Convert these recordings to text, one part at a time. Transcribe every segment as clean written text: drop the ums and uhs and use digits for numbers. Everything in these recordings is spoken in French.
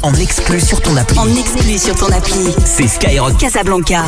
En exclu sur ton appli. En exclu sur ton appli. C'est Skyrock Casablanca.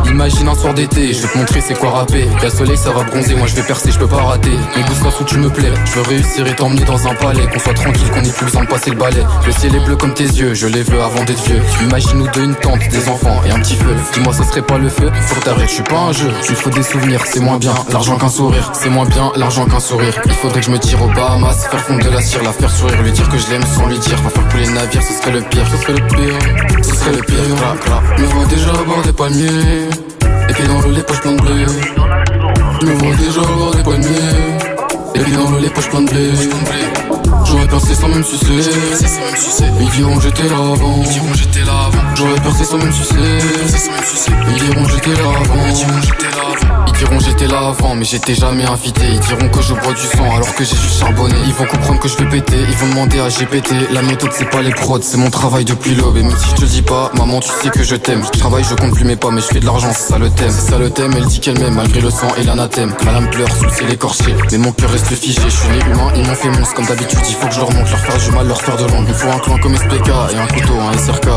Imagine un soir d'été, je vais te montrer c'est quoi rapper. Y'a soleil, ça va bronzer, moi je vais percer, je peux pas rater. Mes goûts soient où tu me plais, je veux réussir et t'emmener dans un palais. Qu'on soit tranquille, qu'on ait plus besoin de passer le balai. Le ciel est bleu comme tes yeux, je les veux avant d'être vieux. Imagine nous deux, une tente, des enfants et un petit feu. Dis-moi ça serait pas le feu, faut que t'arrêtes, je suis pas un jeu. Il faut des souvenirs, c'est moins bien l'argent qu'un sourire. C'est moins bien l'argent qu'un sourire. Il faudrait que je me tire aux Bahamas, faire fondre de la cire, la faire sourire. Lui dire que je l'aime sans lui dire, va faire couler le navire, ce serait le pire. Ce serait le pire, ce serait le pire. Me vois déjà à bord des palmiers, et puis dans l'eau les poches plein de blé. Me vois déjà à bord des palmiers, et puis dans l'eau les poches plein de blé. J'aurais percé sans même sucer. Ils diront que j'étais là avant. J'aurais percé sans même sucer. Ils diront que j'étais là avant. Ils diront que j'étais là avant, mais j'étais jamais invité. Ils diront que je bois du sang alors que j'ai juste charbonné. Ils vont comprendre que je vais péter, ils vont demander à GPT. La méthode c'est pas les prods, c'est mon travail depuis l'aube. Et même si je te le dis pas, maman tu sais que je t'aime. Je travaille, je compte plus mes pas, mais je fais de l'argent, c'est ça le thème. C'est ça le thème, elle dit qu'elle m'aime malgré le sang et l'anathème. Madame pleure sous le ciel écorché, mais mon cœur reste figé. Je suis né humain, ils m'ont fait monstre comme d'habitude. Il faut que je leur montre, leur faire du mal, leur faire de l'ombre. Il me faut un clan comme SPK et un couteau, un SRK.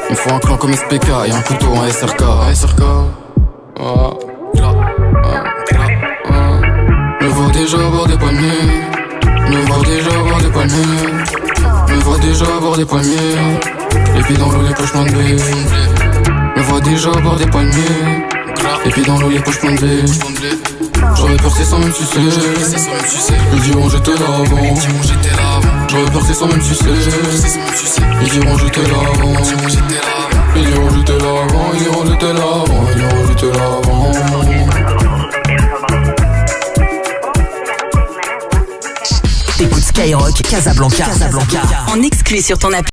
Il me faut un clan comme SPK et un couteau, un SRK. Me vois déjà avoir des palmiers. Me vois déjà avoir des palmiers. Me vois déjà avoir des palmiers. Les pieds dans l'eau, les poches plein de blé. Me vois déjà avoir des palmiers. Les pieds dans l'eau, les poches plein de blé. J'aurais percé sans même sucer. Ils diront j'étais là avant. J'aurais percé sans même sucer. Ils diront j'étais là avant. Ils diront j'étais là avant. Ils diront j'étais là avant. Ils diront j'étais là avant. Écoute Skyrock Casablanca. En exclu sur ton appli.